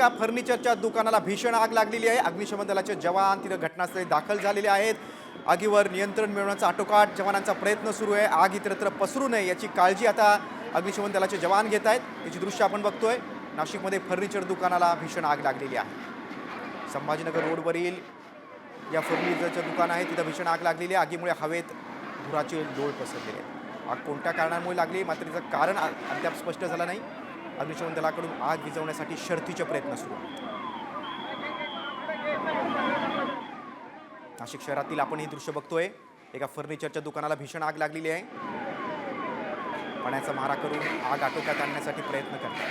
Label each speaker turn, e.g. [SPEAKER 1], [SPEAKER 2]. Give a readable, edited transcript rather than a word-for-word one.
[SPEAKER 1] एका फर्निचरच्या दुकानाला भीषण आग लागलेली आहे। अग्निशमन दलाचे जवान तिथे घटनास्थळी दाखल झालेले आहेत। आगीवर नियंत्रण मिळवण्याचा आटोकाट जवानांचा प्रयत्न सुरू आहे। आग इतरत्र पसरू नये याची काळजी आता अग्निशमन दलाचे जवान घेत आहेत। याची दृश्य आपण बघतोय। नाशिकमध्ये फर्निचर दुकानाला भीषण आग लागलेली आहे। संभाजीनगर रोडवरील या फर्निचरचं दुकान आहे, तिथे भीषण आग लागलेली आहे। आगीमुळे हवेत धुराचे लोळ पसरलेले आहेत। आग कोणत्या कारणामुळे लागली मात्र त्याचं कारण अद्याप स्पष्ट झालं नाही। अग्निशमन दलाकडून आग विझवण्यासाठी शर्थीचे प्रयत्न सुरू आहेत। नाशिक शहरातील आपण ही दृश्य बघतोय। एका फर्निचरच्या दुकानाला भीषण आग लागलेली आहे। पाण्याचा मारा करून आग आटोक्यात आणण्यासाठी प्रयत्न करतात।